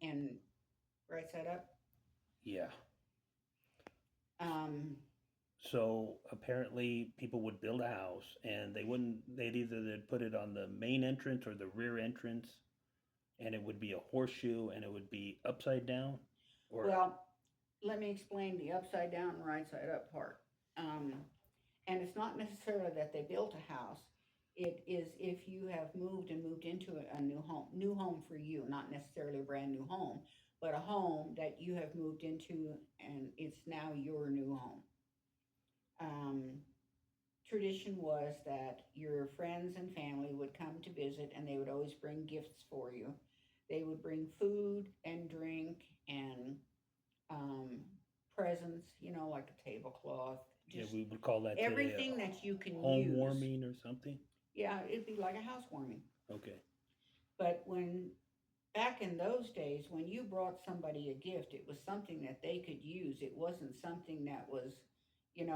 and right side up. Yeah. Um, So apparently people would build a house and they'd put it on the main entrance or the rear entrance and it would be a horseshoe and it would be upside down or well, let me explain the upside down and right side up part. Um, and it's not necessarily that they built a house. It is if you have moved into a new home for you, not necessarily a brand new home, but a home that you have moved into and it's now your new home. Um, Tradition was that your friends and family would come to visit and they would always bring gifts for you. They would bring food and drink and um, presents, like a tablecloth, yeah, just we would call that today a everything that you can home use. warming or something. Yeah, it'd be like a housewarming. Okay. But when back in those days, when you brought somebody a gift, it was something that they could use. It wasn't something that was,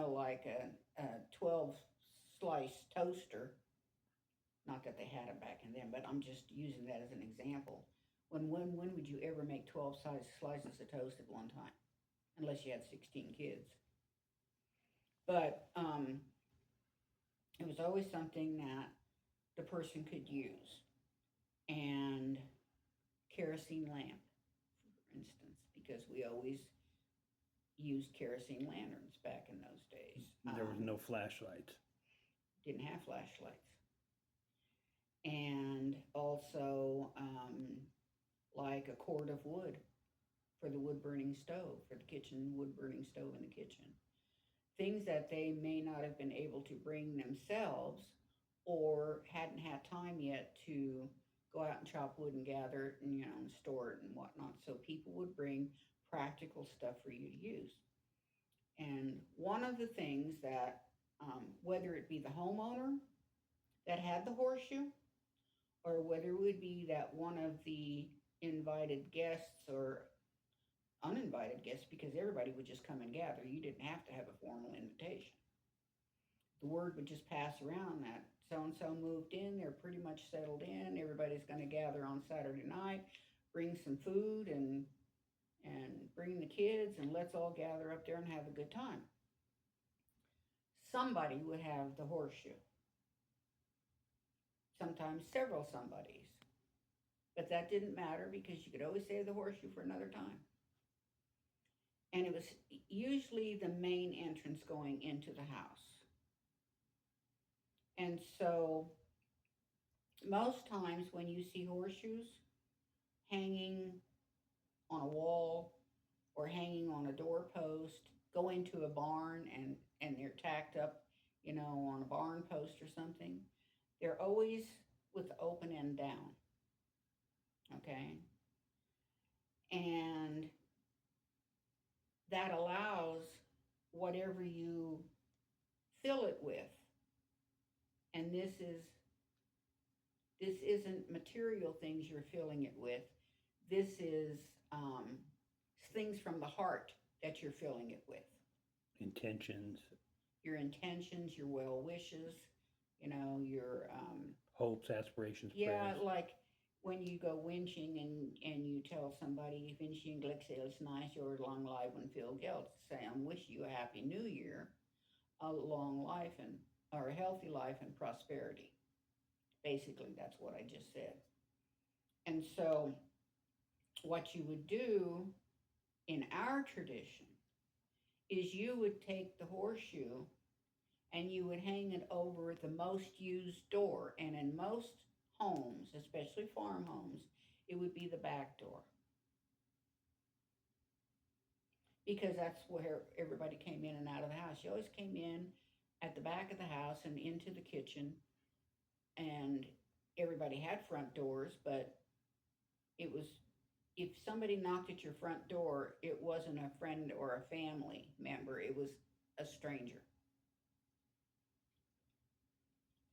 like a 12 slice toaster. Not that they had them back in then, but I'm just using that as an example. When would you ever make 12 slices of toast at one time? Unless you had 16 kids. But it was always something that the person could use. And kerosene lamp, for instance, because we always used kerosene lanterns back in those days. There was no flashlights. Didn't have flashlights. And also, like a cord of wood for the wood burning stove, for the kitchen wood burning stove in the kitchen. Things that they may not have been able to bring themselves or hadn't had time yet to go out and chop wood and gather it and and store it and whatnot. So people would bring practical stuff for you to use. And one of the things that, whether it be the homeowner that had the horseshoe, or whether it would be that one of the invited guests or uninvited guests, because everybody would just come and gather, you didn't have to have a formal invitation. The word would just pass around that so and so moved in, they're pretty much settled in, everybody's going to gather on Saturday night, bring some food and bring the kids and let's all gather up there and have a good time. Somebody would have the horseshoe, sometimes several somebodies. But that didn't matter because you could always save the horseshoe for another time. And it was usually the main entrance going into the house. And so most times when you see horseshoes hanging on a wall or hanging on a doorpost, go into a barn and they're tacked up, on a barn post or something, they're always with the open end down. Okay? And that allows whatever you fill it with, and this isn't material things you're filling it with. This is things from the heart that you're filling it with. Intentions, Your intentions, your well wishes, your hopes, aspirations, yeah, prayers. like when you go winching and you tell somebody winching glückselige nice or long life and feel guilt, say I wish you a happy new year, a long life and or a healthy life and prosperity. Basically, that's what I just said. And so, what you would do in our tradition is you would take the horseshoe and you would hang it over the most used door. And in most homes, especially farm homes, it would be the back door because that's where everybody came in and out of the house. You always came in at the back of the house and into the kitchen, and everybody had front doors, but it was if somebody knocked at your front door, it wasn't a friend or a family member, it was a stranger.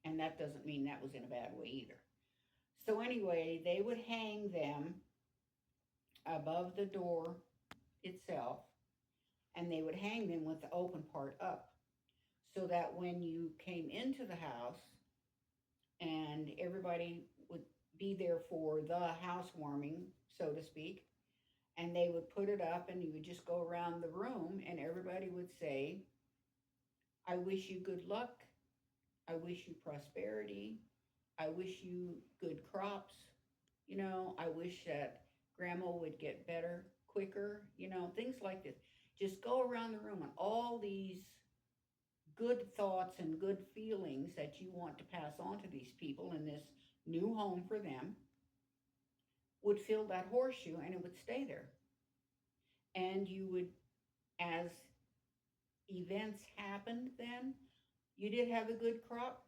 And that doesn't mean that was in a bad way either. So, anyway, they would hang them above the door itself, and they would hang them with the open part up so that when you came into the house and everybody would be there for the housewarming, so to speak, And they would put it up, and you would just go around the room, and everybody would say, I wish you good luck. I wish you prosperity. I wish you good crops. I wish that grandma would get better quicker, things like this. Just go around the room, and all these good thoughts and good feelings that you want to pass on to these people in this new home for them would fill that horseshoe, and it would stay there. And you would, as events happened then, you did have a good crop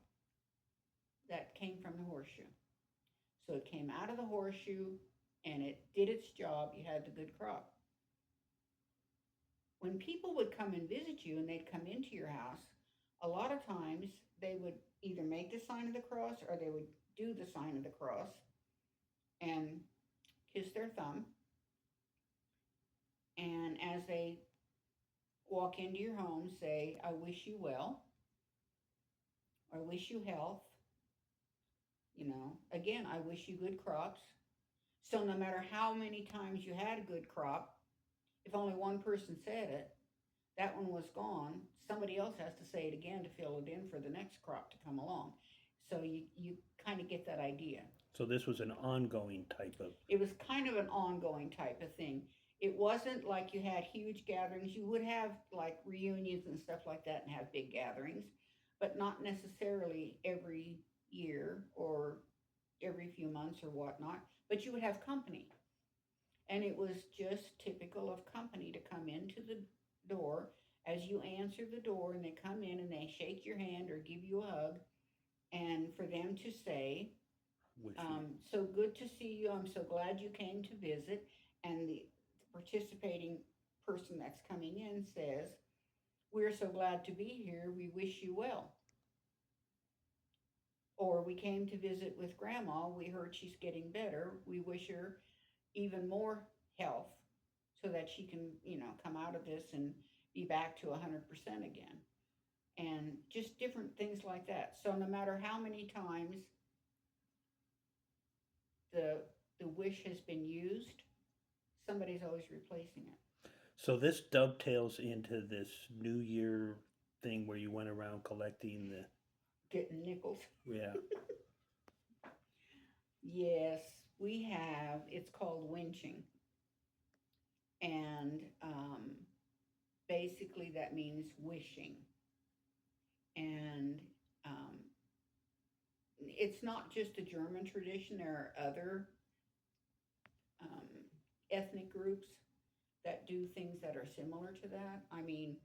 that came from the horseshoe. So it came out of the horseshoe and it did its job. You had the good crop. When people would come and visit you and they'd come into your house, a lot of times they would either make the sign of the cross or they would do the sign of the cross and kiss their thumb. And as they walk into your home, say, I wish you well, or I wish you health. Again, I wish you good crops. So no matter how many times you had a good crop, if only one person said it, that one was gone. Somebody else has to say it again to fill it in for the next crop to come along. So you kind of get that idea. So this was an ongoing type of... It was kind of an ongoing type of thing. It wasn't like you had huge gatherings. You would have like reunions and stuff like that and have big gatherings, but not necessarily every year or every few months or whatnot. But you would have company. And it was just typical of company to come into the door as you answer the door, and they come in and they shake your hand or give you a hug, and for them to say, so good to see you. I'm so glad you came to visit. And the participating person that's coming in says, we're so glad to be here. We wish you well. Or we came to visit with grandma. We heard she's getting better. We wish her even more health so that she can, come out of this and be back to 100% again. And just different things like that. So no matter how many times the wish has been used, somebody's always replacing it. So this dovetails into this New Year thing where you went around collecting the... Getting nickels. Yeah. Yes, we have. It's called winching. And basically that means wishing. And it's not just a German tradition. There are other ethnic groups that do things that are similar to that. I mean,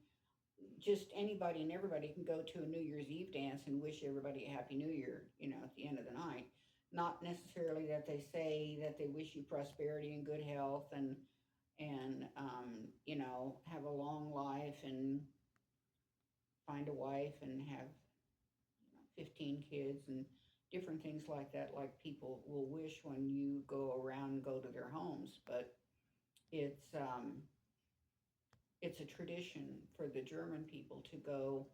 just anybody and everybody can go to a New Year's Eve dance and wish everybody a Happy New Year, at the end of the night. Not necessarily that they say that they wish you prosperity and good health and have a long life and find a wife and have 15 kids and different things like that, like people will wish when you go around and go to their homes. But it's a tradition for the German people to go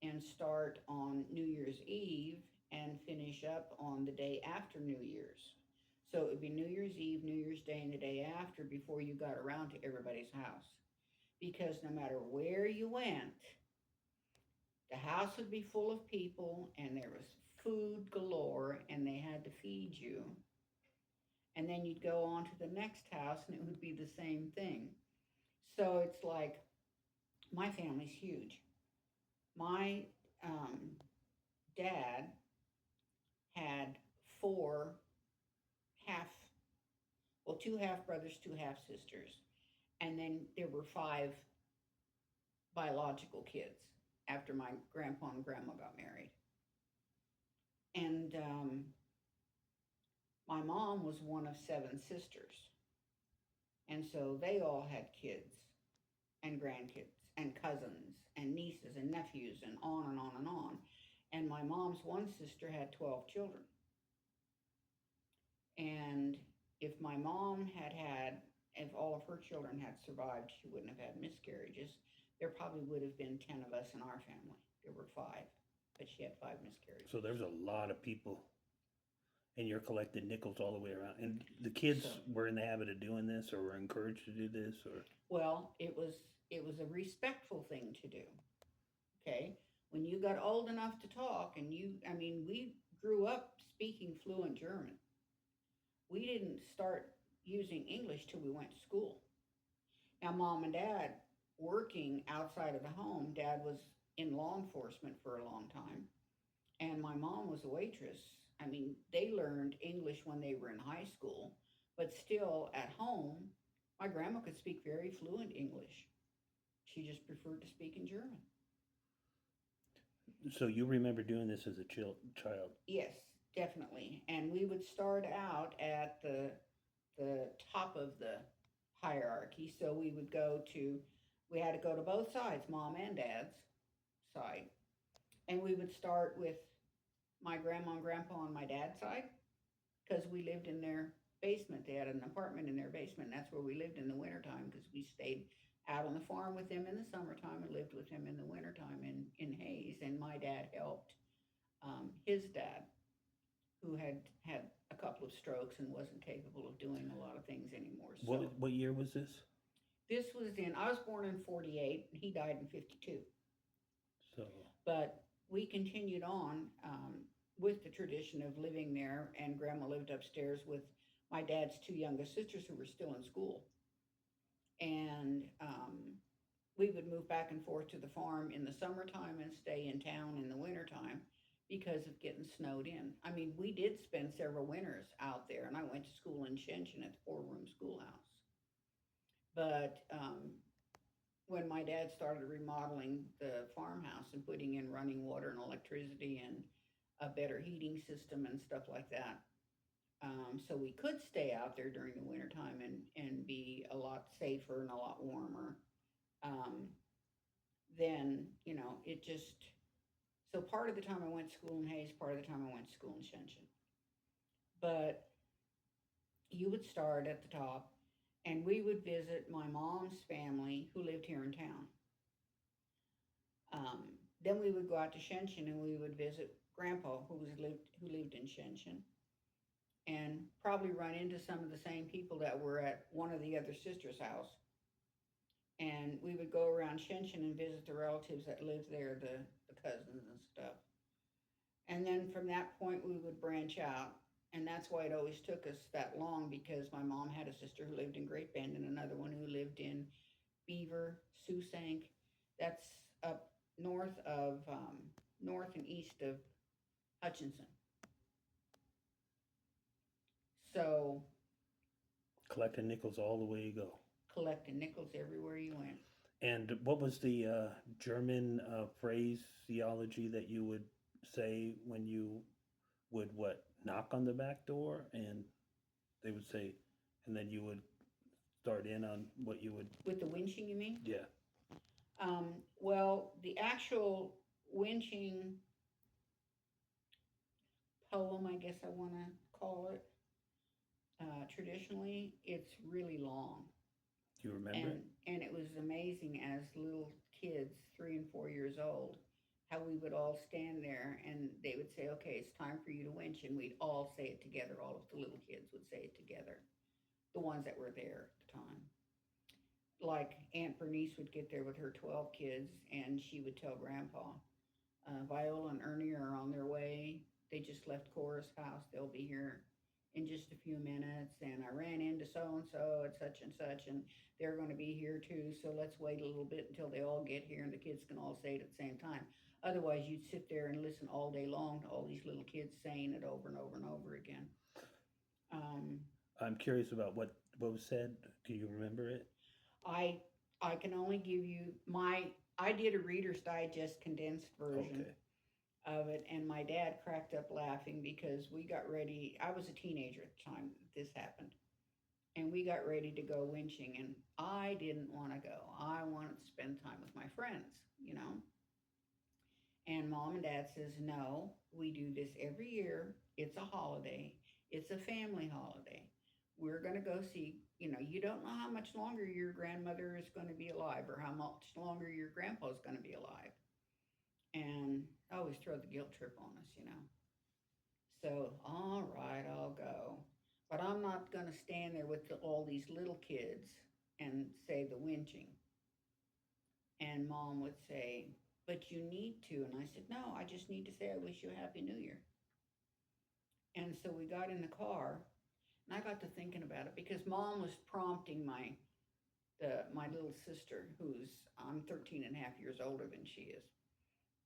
and start on New Year's Eve and finish up on the day after New Year's. So it would be New Year's Eve, New Year's Day, and the day after before you got around to everybody's house. Because no matter where you went, the house would be full of people and there was food galore and they had to feed you. And then you'd go on to the next house and it would be the same thing. So it's like, my family's huge. My dad had two half brothers, two half sisters, and then there were 5 biological kids after my grandpa and grandma got married. And my mom was one of 7 sisters. And so they all had kids and grandkids and cousins and nieces and nephews and on and on and on. And my mom's one sister had 12 children. And if my mom if all of her children had survived, she wouldn't have had miscarriages. There probably would have been 10 of us in our family. There were 5, but she had 5 miscarriages. So there's a lot of people. And you're collecting nickels all the way around. And the kids So, were in the habit of doing this, or were encouraged to do this, or well, it was a respectful thing to do. Okay, when you got old enough to talk, and I mean, we grew up speaking fluent German. We didn't start using English till we went to school. Now, mom and dad working outside of the home. Dad was in law enforcement for a long time, and my mom was a waitress. I mean, they learned English when they were in high school, but still at home, my grandma could speak very fluent English. She just preferred to speak in German. so you remember doing this as a child. Yes, definitely. And we would start out at the top of the hierarchy. So we had to go to both sides, mom and dad's side. And we would start with my grandma and grandpa on my dad's side because we lived in their basement. They had an apartment in their basement. And that's where we lived in the wintertime because we stayed out on the farm with them in the summertime and lived with him in the wintertime in Hayes. And my dad helped his dad, who had a couple of strokes and wasn't capable of doing a lot of things anymore. So What year was this? I was born in 48 and he died in 52. So But we continued on with the tradition of living there, and grandma lived upstairs with my dad's two youngest sisters who were still in school. And we would move back and forth to the farm in the summertime and stay in town in the wintertime because of getting snowed in. I mean, we did spend several winters out there, and I went to school in Shenzhen at the four-room schoolhouse. But when my dad started remodeling the farmhouse and putting in running water and electricity and a better heating system and stuff like that, so we could stay out there during the wintertime and be a lot safer and a lot warmer. Um, then, it just, so part of the time I went to school in Hayes, part of the time I went to school in Shenzhen. But you would start at the top, and we would visit my mom's family who lived here in town. Then we would go out to Shenzhen and we would visit Grandpa who lived in Shenzhen, and probably run into some of the same people that were at one of the other sisters' house. And we would go around Shenzhen and visit the relatives that lived there, the cousins and stuff. And then from that point, we would branch out. And that's why it always took us that long, because my mom had a sister who lived in Great Bend and another one who lived in Beaver, Sault-Ste. That's up north and east of Hutchinson. So collecting nickels all the way you go. collecting nickels everywhere you went. And what was the German phraseology that you would say when you would knock on the back door, and they would say, and then you would start in on what you would. With the winching, you mean? Yeah. Well, the actual winching poem, I guess I want to call it, traditionally, it's really long. Do you remember it? And it was amazing as little kids, 3 and 4 years old, how we would all stand there and they would say, okay, it's time for you to winch. And we'd all say it together. All of the little kids would say it together, the ones that were there at the time. Like Aunt Bernice would get there with her 12 kids and she would tell Grandpa, Viola and Ernie are on their way. They just left Cora's house. They'll be here in just a few minutes. And I ran into so-and-so at such and such, and they're going to be here too. So let's wait a little bit until they all get here and the kids can all say it at the same time. Otherwise, you'd sit there and listen all day long to all these little kids saying it over and over and over again. I'm curious about what was said. Do you remember it? I can only give you I did a Reader's Digest condensed version of it, and my dad cracked up laughing because we got ready. I was a teenager at the time this happened, and we got ready to go winching, and I didn't want to go. I wanted to spend time with my friends, And Mom and Dad says, no, we do this every year. It's a holiday. It's a family holiday. We're going to go see, you don't know how much longer your grandmother is going to be alive or how much longer your grandpa is going to be alive. And I always throw the guilt trip on us, So, all right, I'll go. But I'm not going to stand there with all these little kids and say the winching. And mom would say, but you need to. And I said, no, I just need to say, I wish you a Happy New Year. And so we got in the car, and I got to thinking about it because mom was prompting my little sister, who's I'm 13 and a half years older than she is.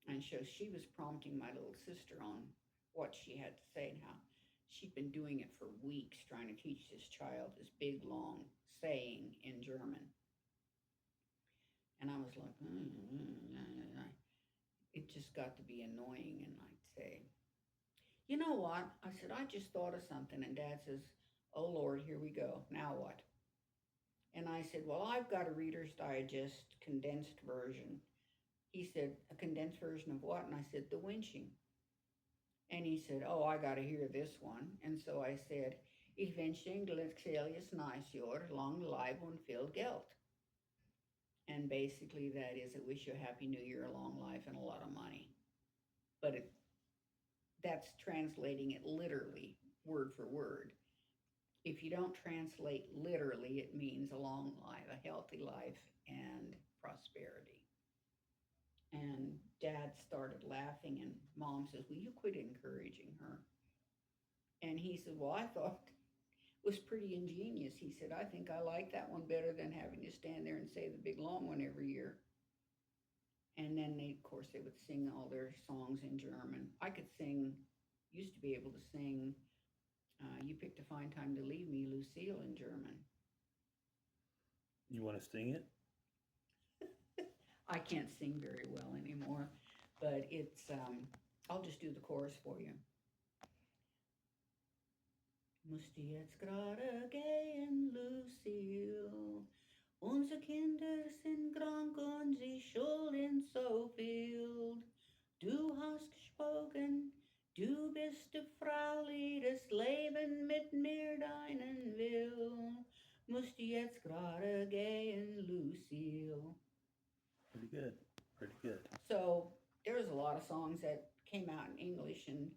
And so she was prompting my little sister on what she had to say and how she'd been doing it for weeks, trying to teach this child this big, long saying in German. And I was like, it just got to be annoying. And I'd say, you know what? I said, I just thought of something. And Dad says, oh, Lord, here we go. Now what? And I said, well, I've got a Reader's Digest condensed version. He said, a condensed version of what? And I said, the winching. And he said, oh, I got to hear this one. And so I said, Ich wünsche ein glückliches neues Jahr, lang Leib und viel Geld. And basically that is, I wish you a Happy New Year, a long life, and a lot of money. But that's translating it literally, word for word. If you don't translate literally, it means a long life, a healthy life, and prosperity. And Dad started laughing, and Mom says, will you quit encouraging her? And he said, well, I thought it was pretty ingenious. He said, I think I like that one better than having to stand there and say the big long one every year. And then they would sing all their songs in German. I could sing, used to be able to sing, You Picked a Fine Time to Leave Me, Lucille, in German. You want to sing it? I can't sing very well anymore, but I'll just do the chorus for you. Musste jetzt gerade gehen, Lucille. Unsere Kinder sind krank und sie schulden so viel. Du hast gesprochen, du bist die Frau, die das Leben mit mir deinen will. Musste jetzt gerade gehen, Lucille. Pretty good. Pretty good. So there was a lot of songs that came out in English, and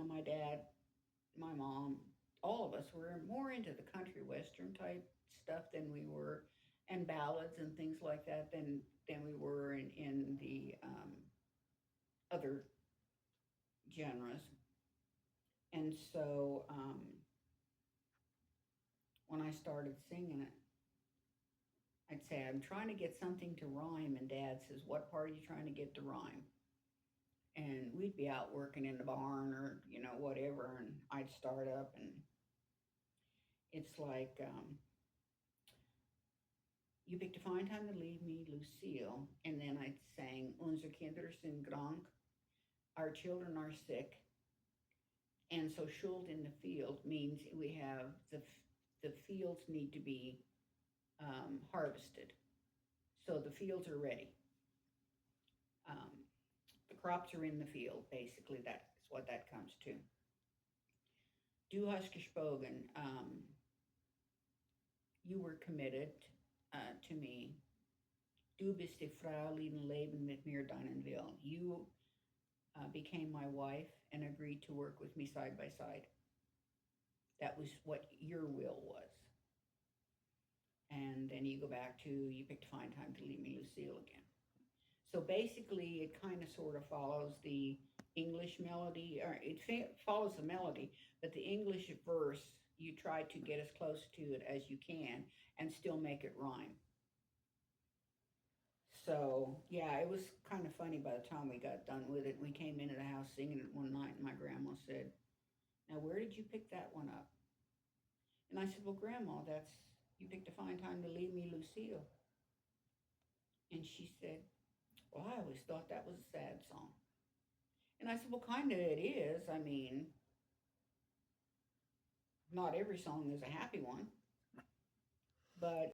my dad, my mom, all of us were more into the country western type stuff than we were, and ballads and things like that than we were in the other genres. And so when I started singing it, I'd say, I'm trying to get something to rhyme. And Dad says, what part are you trying to get to rhyme? And we'd be out working in the barn or, whatever. And I'd start up, and it's like, you picked a fine time to leave me, Lucille. And then I'd sang, Unsere Kinder sind krank. Our children are sick. And so Schuld in the field means we have the fields need to be harvested. So the fields are ready. The crops are in the field, basically. That's what that comes to. Du hast gesprochen. You were committed to me. Du bist die Frau, die ein Leben mit mir deinen will. You became my wife and agreed to work with me side by side. That was what your will was. And then you go back to, you picked a fine time to leave me, Lucille, again. So basically, it kind of sort of follows the English melody, or it follows the melody, but the English verse, you try to get as close to it as you can and still make it rhyme. So, yeah, it was kind of funny by the time we got done with it. We came into the house singing it one night, and my grandma said, now, where did you pick that one up? And I said, well, Grandma, you picked a fine time to leave me, Lucille. And she said, well, I always thought that was a sad song. And I said, well, kind of it is. I mean, not every song is a happy one. But